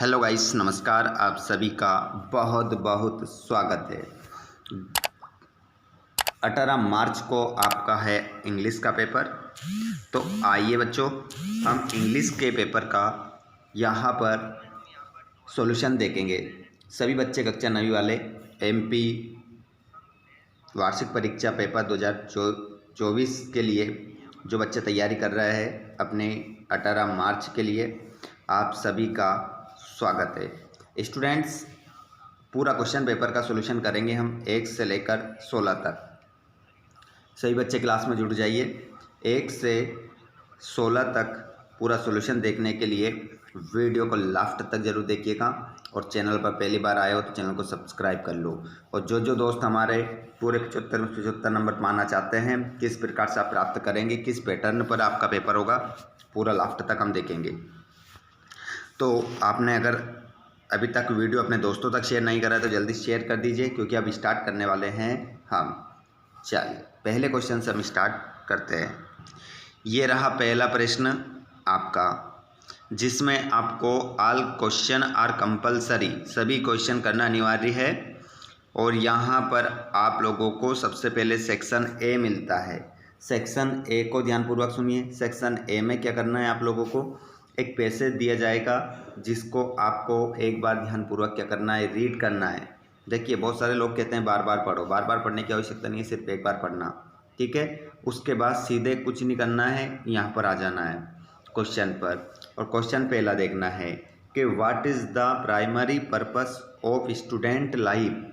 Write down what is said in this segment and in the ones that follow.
Hello guys, नमस्कार। आप सभी का बहुत बहुत स्वागत है। 18 मार्च को आपका है इंग्लिश का पेपर। तो आइए बच्चों, हम इंग्लिश के पेपर का यहाँ पर सॉल्यूशन देखेंगे। सभी बच्चे कक्षा 9वीं वाले एमपी वार्षिक परीक्षा पेपर 2024 के लिए जो बच्चे तैयारी कर रहे हैं अपने 18 मार्च के लिए, आप सभी का स्वागत है। स्टूडेंट्स, पूरा क्वेश्चन पेपर का सॉल्यूशन करेंगे हम 1 से लेकर 16 तक। सभी बच्चे क्लास में जुड़ जाइए। 1 से 16 तक पूरा सॉल्यूशन देखने के लिए वीडियो को लास्ट तक जरूर देखिएगा, और चैनल पर पहली बार आए हो तो चैनल को सब्सक्राइब कर लो। और जो दोस्त हमारे पूरे 75 में 75 नंबर पाना चाहते हैं, किस प्रकार से आप प्राप्त करेंगे, किस पैटर्न पर आपका पेपर होगा, पूरा लास्ट तक हम देखेंगे। तो आपने अगर अभी तक वीडियो अपने दोस्तों तक शेयर नहीं करा है तो जल्दी शेयर कर दीजिए, क्योंकि अब स्टार्ट करने वाले हैं हम। चलिए पहले क्वेश्चन से हम स्टार्ट करते हैं। ये रहा पहला प्रश्न आपका, जिसमें आपको ऑल क्वेश्चन आर कंपलसरी, सभी क्वेश्चन करना अनिवार्य है। और यहाँ पर आप लोगों को सबसे पहले सेक्शन ए मिलता है। सेक्शन ए को ध्यानपूर्वक सुनिए। सेक्शन ए में क्या करना है, आप लोगों को एक पैसेज दिया जाएगा जिसको आपको एक बार ध्यानपूर्वक क्या करना है, रीड करना है। देखिए, बहुत सारे लोग कहते हैं बार बार पढ़ो। बार बार पढ़ने की आवश्यकता नहीं है, सिर्फ एक बार पढ़ना, ठीक है। उसके बाद सीधे कुछ नहीं करना है, यहाँ पर आ जाना है क्वेश्चन पर। और क्वेश्चन पहला देखना है कि what is the primary purpose of student life.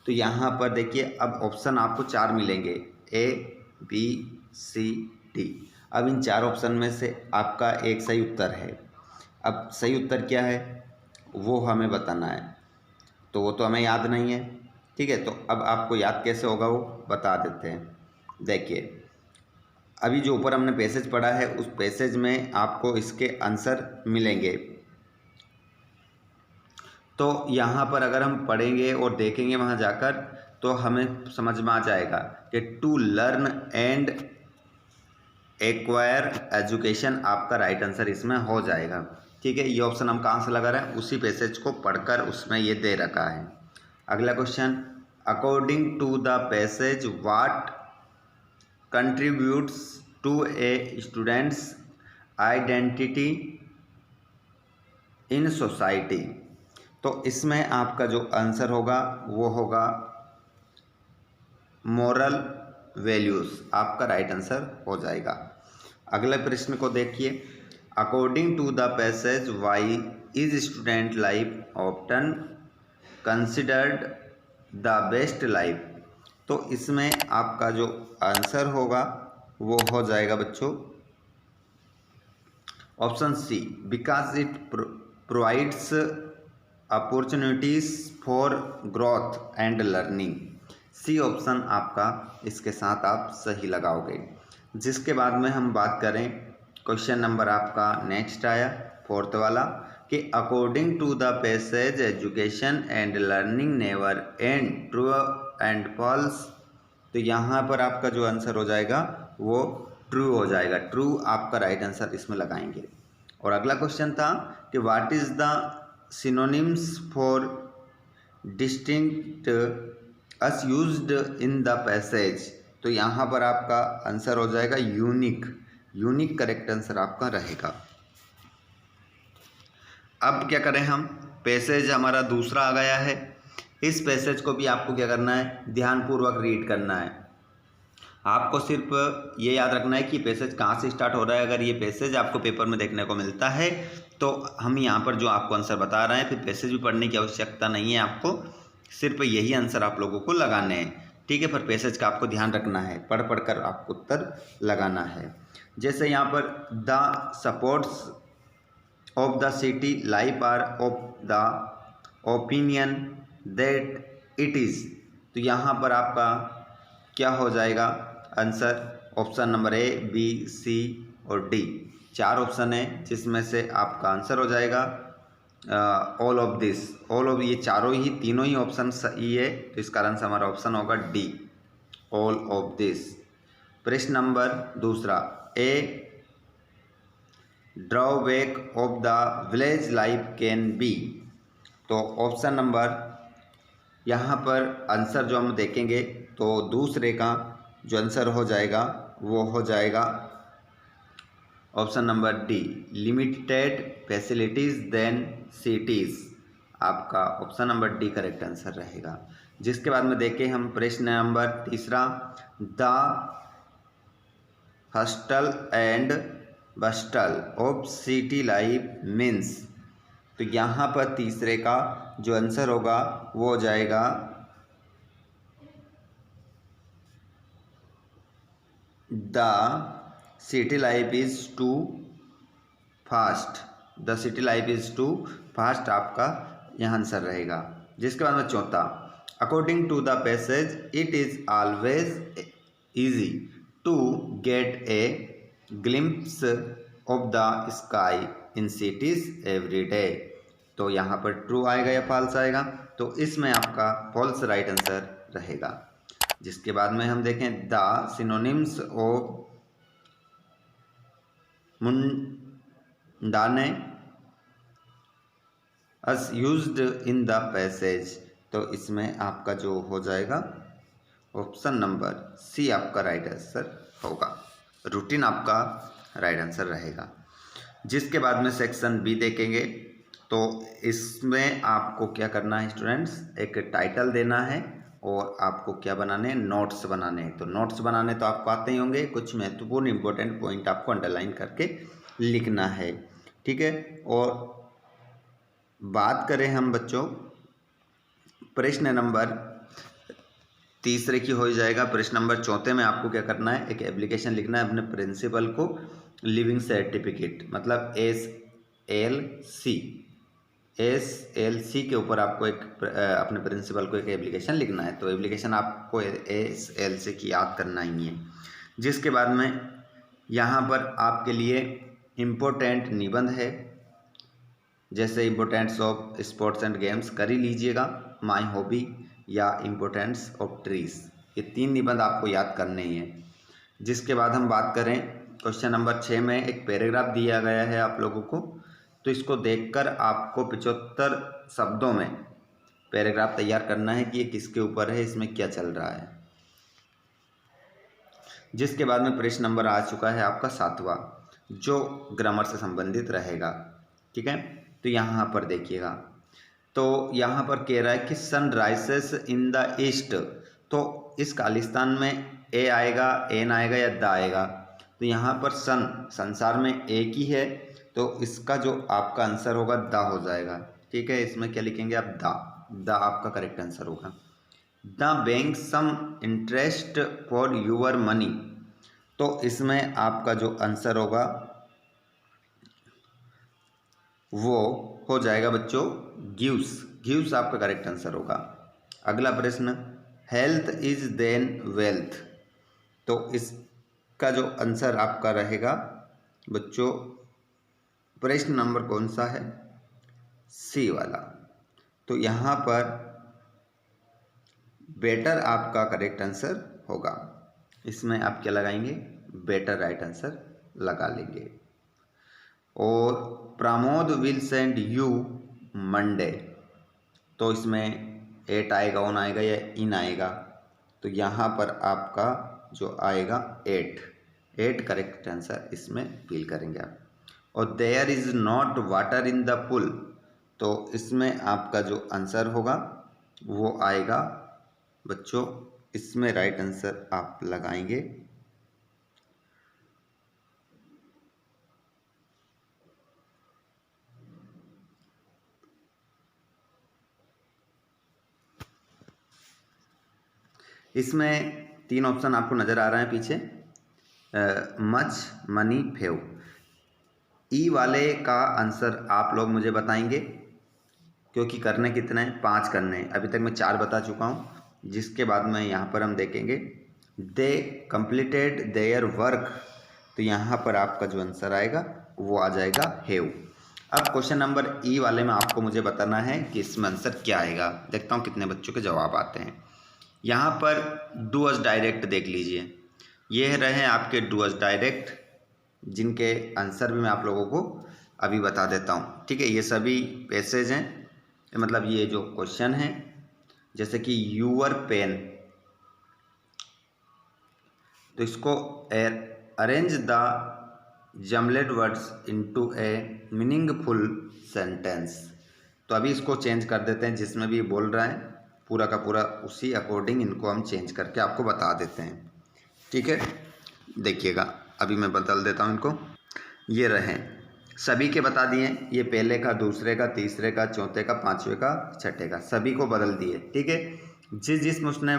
तो यहाँ पर देखिए, अब ऑप्शन आपको 4 मिलेंगे, ए बी सी डी। अब इन 4 ऑप्शन में से आपका एक सही उत्तर है। अब सही उत्तर क्या है वो हमें बताना है, तो वो तो हमें याद नहीं है, ठीक है। तो अब आपको याद कैसे होगा वो बता देते हैं। देखिए, अभी जो ऊपर हमने पैसेज पढ़ा है, उस पैसेज में आपको इसके आंसर मिलेंगे। तो यहाँ पर अगर हम पढ़ेंगे और देखेंगे वहाँ जाकर, तो हमें समझ में आ जाएगा कि to learn and acquire education आपका राइट आंसर इसमें हो जाएगा, ठीक है। ये ऑप्शन हम कहाँ से लगा रहे हैं, उसी पैसेज को पढ़कर उसमें ये दे रखा है। अगला question, according to the passage what contributes to a student's identity in society. तो इसमें आपका जो आंसर होगा वो होगा मोरल वैल्यूज़, आपका राइट आंसर हो जाएगा। अगले प्रश्न को देखिए, according to the passage why is student life often considered the best life. तो इसमें आपका जो आंसर होगा वो हो जाएगा बच्चों option C, because it provides opportunities for growth and learning. C option आपका इसके साथ आप सही लगाओगे। जिसके बाद में हम बात करें, क्वेश्चन नंबर आपका नेक्स्ट आया 4th वाला, कि according to the passage education and learning never end true and false. तो यहाँ पर आपका जो आंसर हो जाएगा वो ट्रू हो जाएगा। ट्रू आपका राइट आंसर इसमें लगाएंगे। और अगला क्वेश्चन था कि what is the synonyms for distinct us used in the passage. तो यहाँ पर आपका आंसर हो जाएगा यूनिक। यूनिक करेक्ट आंसर आपका रहेगा। अब क्या करें हम, पैसेज हमारा दूसरा आ गया है। इस पैसेज को भी आपको क्या करना है, ध्यानपूर्वक रीड करना है। आपको सिर्फ ये याद रखना है कि पैसेज कहाँ से स्टार्ट हो रहा है। अगर ये पैसेज आपको पेपर में देखने को मिलता है तो हम यहाँ पर जो आपको आंसर बता रहे हैं, फिर पैसेज भी पढ़ने की आवश्यकता नहीं है, आपको सिर्फ यही आंसर आप लोगों को लगाने हैं, ठीक है। पर पैसेज का आपको ध्यान रखना है, पढ़ पढ़ कर आपको उत्तर लगाना है। जैसे यहाँ पर the supports of the city life are of the opinion that it is. तो यहाँ पर आपका क्या हो जाएगा answer, option number A B C और डी। 4 ऑप्शन है जिसमें से आपका आंसर हो जाएगा all of this. All of, ये चारों ही तीनों ही ऑप्शन सही है, तो इस कारण से हमारा ऑप्शन होगा डी, ऑल ऑफ दिस। प्रश्न नंबर दूसरा, a drawback of the village life can be. तो ऑप्शन नंबर यहाँ पर आंसर जो हम देखेंगे तो दूसरे का जो आंसर हो जाएगा वो हो जाएगा option number D, limited facilities than cities. आपका option number D correct answer रहेगा। जिसके बाद में देखें हम प्रश्न नंबर तीसरा, the hustle and bustle of city life means. तो यहाँ पर तीसरे का जो आंसर होगा वो हो जाएगा the city life is too fast. The city life is too fast आपका यहाँ आंसर रहेगा। जिसके बाद में चौथा, according to the passage it is always easy to get a glimpse of the sky in cities every day. तो यहाँ पर ट्रू आएगा या फॉल्स आएगा? तो इसमें आपका फॉल्स राइट आंसर रहेगा। जिसके बाद में हम देखें the synonyms of mundane as used in the passage. तो इसमें आपका जो हो जाएगा ऑप्शन नंबर सी आपका राइट आंसर होगा। रूटीन आपका राइट आंसर रहेगा। जिसके बाद में सेक्शन बी देखेंगे तो इसमें आपको क्या करना है स्टूडेंट्स, एक टाइटल देना है और आपको क्या बनाने हैं, नोट्स बनाने हैं। तो नोट्स बनाने तो आपको आते ही होंगे, कुछ महत्वपूर्ण इंपॉर्टेंट पॉइंट आपको अंडरलाइन करके लिखना है, ठीक है। और बात करें हम बच्चों प्रश्न नंबर तीसरे की हो जाएगा। प्रश्न नंबर चौथे में आपको क्या करना है, एक एप्लीकेशन लिखना है अपने प्रिंसिपल को लिविंग सर्टिफिकेट, मतलब SLC के ऊपर आपको एक अपने प्रिंसिपल को एक एप्लीकेशन लिखना है। तो एप्लीकेशन आपको SLC की याद करना ही है। जिसके बाद में यहाँ पर आपके लिए इम्पोर्टेंट निबंध है, जैसे importance of sports and games कर ही लीजिएगा, माई हॉबी या इम्पोर्टेंट्स ऑफ ट्रीज, ये 3 निबंध आपको याद करने ही हैं। जिसके बाद हम बात करें क्वेश्चन नंबर 6 में एक पैराग्राफ दिया गया है आप लोगों को, तो इसको देखकर आपको 75 शब्दों में पैराग्राफ तैयार करना है कि ये किसके ऊपर है, इसमें क्या चल रहा है। जिसके बाद में प्रश्न नंबर आ चुका है आपका 7वां, जो ग्रामर से संबंधित रहेगा, ठीक है। तो यहाँ पर देखिएगा, तो यहाँ पर कह रहा है कि सन राइसेस इन द ईस्ट। तो इस खालिस्तान में ए आएगा, एन आएगा या द आएगा? तो यहाँ पर सन संसार में एक ही है, तो इसका जो आपका आंसर होगा द हो जाएगा, ठीक है। इसमें क्या लिखेंगे आप, द आपका करेक्ट आंसर होगा। The bank some interest for your money. तो इसमें आपका जो आंसर होगा वो हो जाएगा बच्चों गिव्स आपका करेक्ट आंसर होगा। अगला प्रश्न, हेल्थ इज देन वेल्थ। तो इसका जो आंसर आपका रहेगा बच्चों, प्रश्न नंबर कौन सा है, सी वाला। तो यहाँ पर बेटर आपका करेक्ट आंसर होगा। इसमें आप क्या लगाएंगे, बेटर राइट आंसर लगा लेंगे। और Pramod will send you Monday. तो इसमें एट आएगा, ऑन आएगा या इन आएगा? तो यहाँ पर आपका जो आएगा एट करेक्ट आंसर इसमें फिल करेंगे आप। और there is not water in the pool. तो इसमें आपका जो आंसर होगा वो आएगा बच्चों, इसमें राइट आंसर आप लगाएंगे इसमें 3 ऑप्शन आपको नज़र आ रहे हैं पीछे, मच, मनी, फेव। ई वाले का आंसर आप लोग मुझे बताएंगे, क्योंकि करने कितने हैं, 5 करने हैं। अभी तक मैं 4 बता चुका हूँ। जिसके बाद में यहाँ पर हम देखेंगे दे कंप्लीटेड देयर वर्क। तो यहाँ पर आपका जो आंसर आएगा वो आ जाएगा हैव। अब क्वेश्चन नंबर ई वाले में आपको मुझे बताना है कि इसमें आंसर क्या आएगा। देखता हूँ कितने बच्चों के जवाब आते हैं। यहाँ पर डू अस डायरेक्ट देख लीजिए, ये रहे आपके डू अस डायरेक्ट, जिनके आंसर भी मैं आप लोगों को अभी बता देता हूँ। ठीक है, ये सभी पैसेज हैं, मतलब ये जो क्वेश्चन है, जैसे कि यूअर पेन, तो इसको arrange the jumbled words into a meaningful sentence. तो अभी इसको चेंज कर देते हैं, जिसमें भी बोल रहा है पूरा का पूरा उसी अकॉर्डिंग इनको हम चेंज करके आपको बता देते हैं। ठीक है, देखिएगा अभी मैं बदल देता हूँ इनको। ये रहे, सभी के बता दिए, ये पहले का, दूसरे का, तीसरे का, चौथे का, पांचवे का, छठे का, सभी को बदल दिए। ठीक है, जिसमें उसने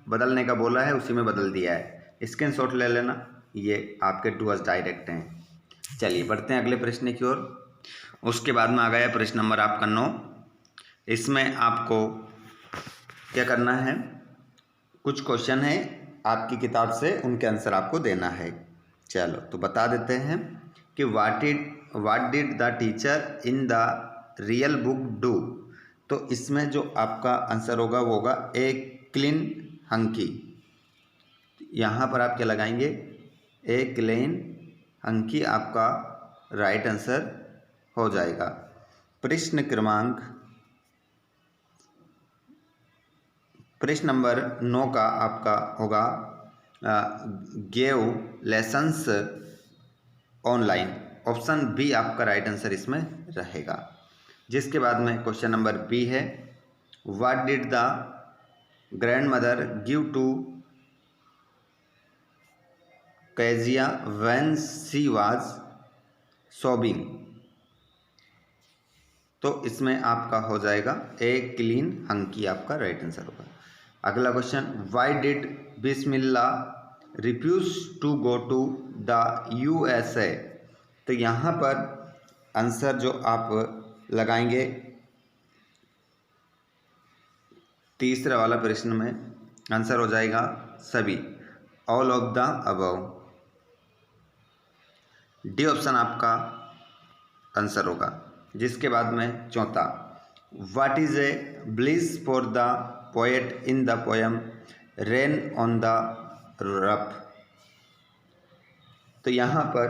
बदलने का बोला है उसी में बदल दिया है। स्क्रीनशॉट ले लेना, ये आपके टूवर्ड्स डायरेक्ट हैं। चलिए बढ़ते हैं अगले प्रश्न की ओर। उसके बाद में आ गया प्रश्न नंबर आपका 9। इसमें आपको क्या करना है, कुछ क्वेश्चन है आपकी किताब से, उनके आंसर आपको देना है। चलो तो बता देते हैं कि what did the teacher in the real book do. तो इसमें जो आपका आंसर होगा वो होगा ए क्लीन हंकी। यहाँ पर आप क्या लगाएंगे, ए क्लीन हंकी आपका राइट आंसर हो जाएगा। प्रश्न नंबर 9 का आपका होगा gave lessons online. Option B आपका राइट आंसर इसमें रहेगा। जिसके बाद में क्वेश्चन नंबर बी है, what did the grandmother give to Kezia when she was sobbing. तो इसमें आपका हो जाएगा ए क्लीन हंकी आपका राइट आंसर होगा। अगला question, why did Bismillah refuse to go to the USA। तो यहाँ पर आंसर जो आप लगाएंगे तीसरा वाला प्रश्न में, आंसर हो जाएगा सभी, all of the above. D option आपका आंसर होगा। जिसके बाद में चौथा, what is a bliss for the poet in the poem rain on the rough. तो यहाँ पर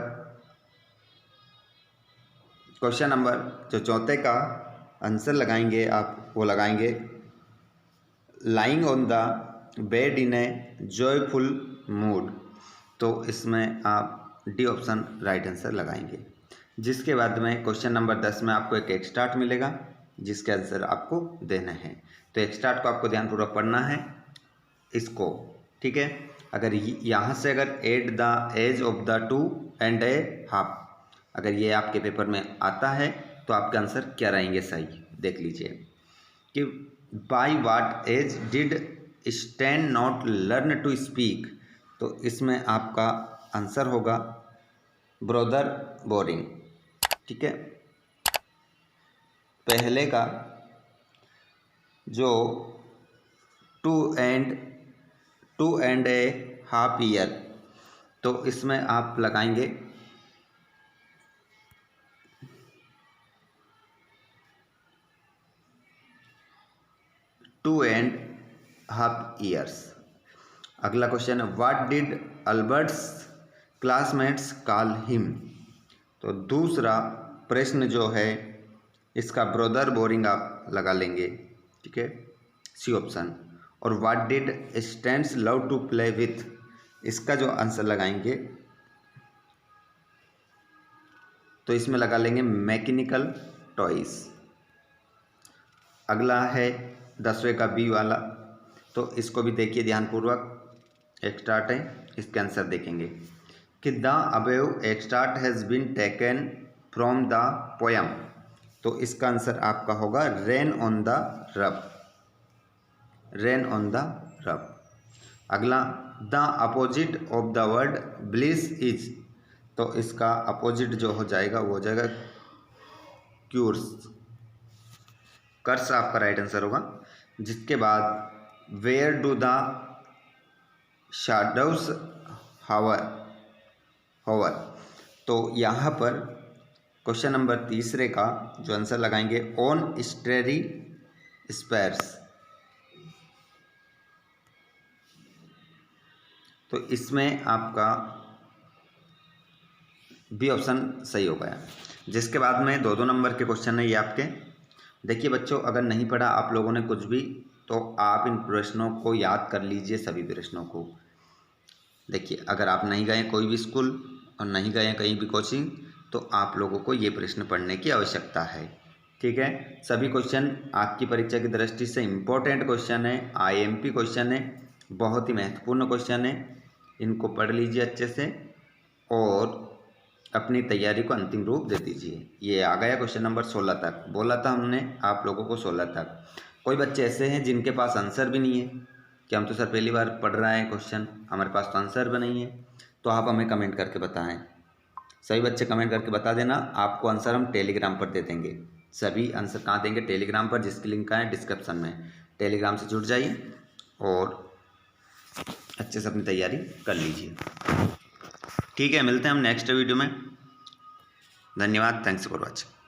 क्वेश्चन नंबर जो चौथे का आंसर लगाएंगे आप, वो लगाएंगे lying on the bed in A joyful mood. तो इसमें आप डी ऑप्शन राइट आंसर लगाएंगे। जिसके बाद में क्वेश्चन नंबर 10 में आपको एक एक्सट्राक्ट मिलेगा, जिसके आंसर आपको देना है। तो एक्सट्राक्ट को आपको ध्यानपूर्वक पढ़ना है इसको। ठीक है, अगर यहाँ से अगर at the age of the two and a half, अगर ये आपके पेपर में आता है तो आपके आंसर क्या रहेंगे सही, देख लीजिए कि by what age did stand not learn to speak. तो इसमें आपका आंसर होगा ब्रदर बोरिंग। ठीक है, पहले का जो two and a half year, तो इसमें आप लगाएंगे 2.5 years। अगला क्वेश्चन है, what did Albert's classmates call him. तो दूसरा प्रश्न जो है इसका ब्रदर बोरिंग आप लगा लेंगे। ठीक है, सी ऑप्शन। और what did stands love to play with, इसका जो आंसर लगाएंगे तो इसमें लगा लेंगे मैकेनिकल टॉयज। अगला है 10वें का बी वाला, तो इसको भी देखिए ध्यानपूर्वक। एक्सट्राक्ट है, इसके आंसर देखेंगे कि the above extract has been taken from the poem. तो इसका आंसर आपका होगा rain on the roof, rain on the roof. अगला, the opposite of the word bliss is. तो इसका अपोजिट जो हो जाएगा वो हो जाएगा क्यूर्स, कर्स आपका राइट आंसर होगा। जिसके बाद where do the shadows hover. तो यहाँ पर क्वेश्चन नंबर तीसरे का जो आंसर लगाएंगे ऑन स्ट्रेरी स्पेयर्स। तो इसमें आपका बी ऑप्शन सही हो गया। जिसके बाद में 2-2 नंबर के क्वेश्चन है ये आपके। देखिए बच्चों, अगर नहीं पढ़ा आप लोगों ने कुछ भी तो आप इन प्रश्नों को याद कर लीजिए, सभी प्रश्नों को। देखिए अगर आप नहीं गए कोई भी स्कूल और नहीं गए कहीं भी कोचिंग तो आप लोगों को ये प्रश्न पढ़ने की आवश्यकता है। ठीक है, सभी क्वेश्चन आपकी परीक्षा की दृष्टि से इम्पोर्टेंट क्वेश्चन है, आईएमपी क्वेश्चन है, बहुत ही महत्वपूर्ण क्वेश्चन है। इनको पढ़ लीजिए अच्छे से और अपनी तैयारी को अंतिम रूप दे दीजिए। ये आ गया क्वेश्चन नंबर 16 तक। बोला था हमने आप लोगों को 16 तक। कोई बच्चे ऐसे हैं जिनके पास आंसर भी नहीं है कि हम तो सर पहली बार पढ़ रहे हैं क्वेश्चन, हमारे पास तो आंसर भी नहीं है, तो आप हमें कमेंट करके बताएं। सभी बच्चे कमेंट करके बता देना, आपको आंसर हम टेलीग्राम पर दे देंगे। सभी आंसर कहाँ देंगे? टेलीग्राम पर, जिसकी लिंक है डिस्क्रिप्शन में। टेलीग्राम से जुड़ जाइए और अच्छे से अपनी तैयारी कर लीजिए। ठीक है, मिलते हैं हम नेक्स्ट वीडियो में। धन्यवाद, थैंक्स फॉर वॉचिंग।